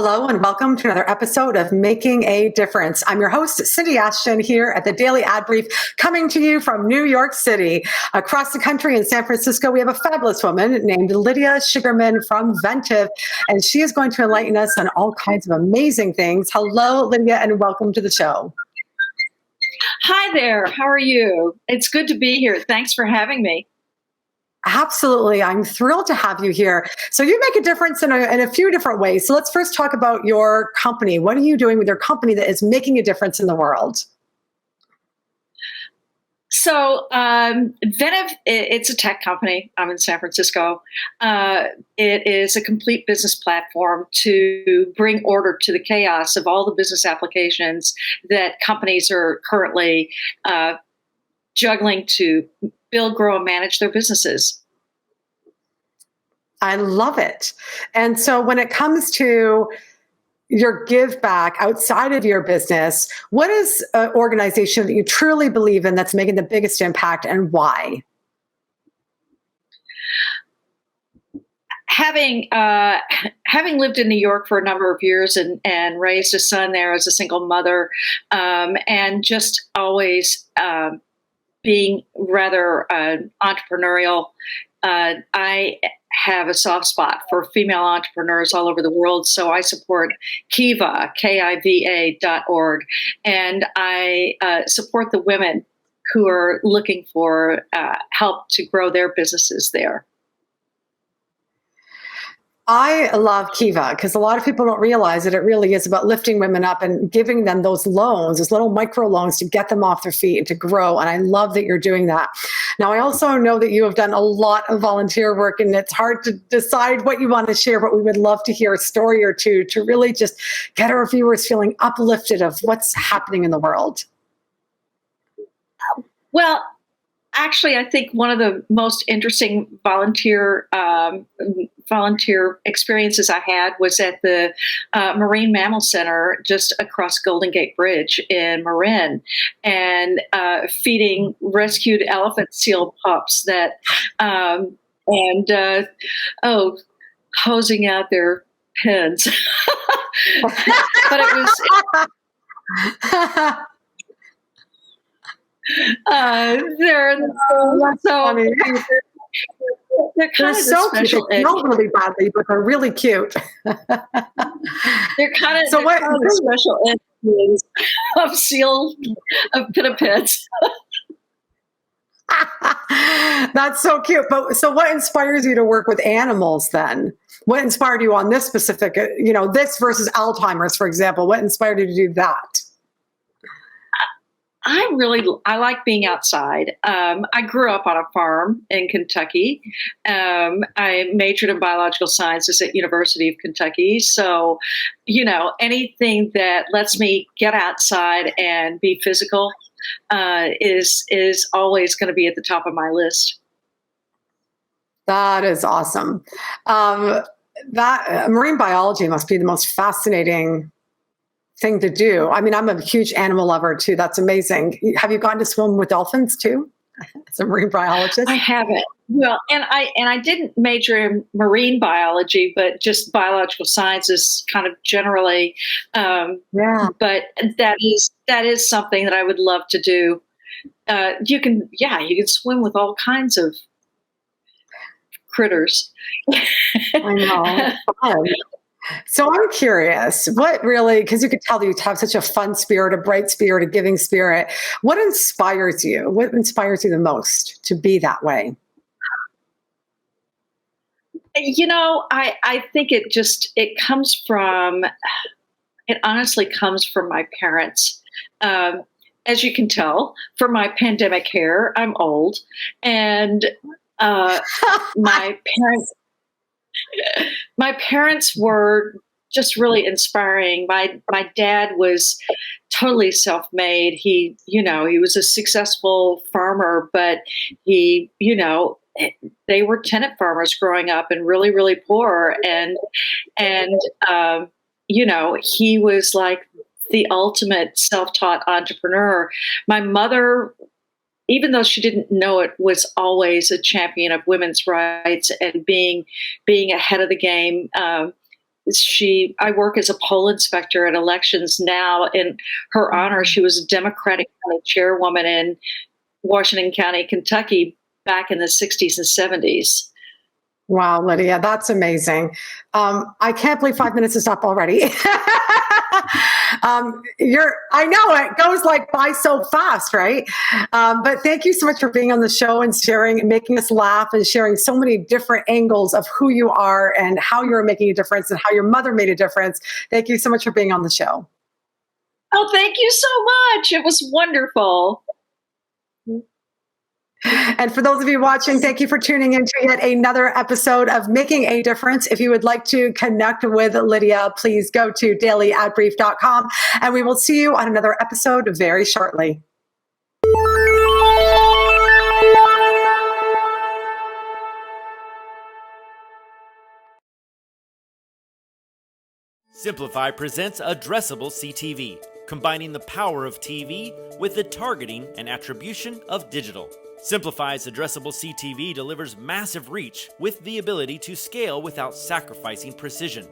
Hello and welcome to another episode of Making a Difference. I'm your host, Cindy Ashton, here at the Daily Ad Brief, coming to you from New York City. Across the country in San Francisco, we have a fabulous woman named Lydia Sugarman from Venntive, and she is going to enlighten us on all kinds of amazing things. Hello, Lydia, and welcome to the show. Hi there. How are you? It's good to be here. Thanks for having me. Absolutely. I'm thrilled to have you here. So you make a difference in a few different ways. So let's first talk about your company. What are you doing with your company that is making a difference in the world? So Venntive, it's a tech company. I'm in San Francisco. It is a complete business platform to bring order to the chaos of all the business applications that companies are currently juggling to build, grow, and manage their businesses. I love it. And so when it comes to your give back outside of your business, what is an organization that you truly believe in that's making the biggest impact, and why? Having lived in New York for a number of years and raised a son there as a single mother, and just always being rather entrepreneurial, I have a soft spot for female entrepreneurs all over the world. So I support Kiva, KIVA.org, and I support the women who are looking for help to grow their businesses there. I love Kiva because a lot of people don't realize that it really is about lifting women up and giving them those loans, those little micro loans to get them off their feet and to grow. And I love that you're doing that. Now, I also know that you have done a lot of volunteer work, and it's hard to decide what you want to share, but we would love to hear a story or two to really just get our viewers feeling uplifted of what's happening in the world. Well, actually, I think one of the most interesting volunteer experiences I had was at the Marine Mammal Center just across Golden Gate Bridge in Marin, and feeding rescued elephant seal pups hosing out their pens. But it was. They're kind of so special cute. They smell really badly, but they're really cute. They're kind of the special entities of seal of pinnipeds. That's so cute. But so what inspires you to work with animals then? What inspired you on this specific, this versus Alzheimer's, for example? What inspired you to do that? I like being outside. I grew up on a farm in Kentucky. I majored in biological sciences at University of Kentucky. So, anything that lets me get outside and be physical is always going to be at the top of my list. That is awesome. That marine biology must be the most fascinating thing to do. I mean, I'm a huge animal lover too. That's amazing. Have you gone to swim with dolphins too, as a marine biologist? I haven't. Well, and I didn't major in marine biology, but just biological sciences, kind of generally. Yeah. But that is something that I would love to do. You can swim with all kinds of critters. I know. Fun. So I'm curious, what really, because you could tell that you have such a fun spirit, a bright spirit, a giving spirit. What inspires you? What inspires you the most to be that way? I think it honestly comes from my parents. As you can tell from my pandemic hair, I'm old, and my parents were just really inspiring. My dad was totally self-made. He was a successful farmer, but they were tenant farmers growing up and really, really poor. And he was like the ultimate self-taught entrepreneur. My mother, even though she didn't know it, was always a champion of women's rights and being ahead of the game I work as a poll inspector at elections now. In her honor, she was a Democratic County chairwoman in Washington County, Kentucky, back in the 60s and 70s. Wow, Lydia, that's amazing. I can't believe 5 minutes is up already. I know it goes like by so fast, right? But thank you so much for being on the show and sharing, and making us laugh, and sharing so many different angles of who you are and how you're making a difference and how your mother made a difference. Thank you so much for being on the show. Oh, thank you so much. It was wonderful. And for those of you watching, thank you for tuning in to yet another episode of Making a Difference. If you would like to connect with Lydia, please go to dailyadbrief.com, and we will see you on another episode very shortly. Simplify presents Addressable CTV, combining the power of TV with the targeting and attribution of digital. Simplify's Addressable CTV delivers massive reach with the ability to scale without sacrificing precision.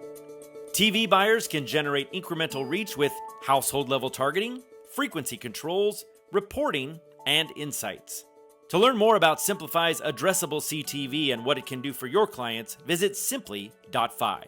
TV buyers can generate incremental reach with household-level targeting, frequency controls, reporting, and insights. To learn more about Simplify's Addressable CTV and what it can do for your clients, visit simply.fi.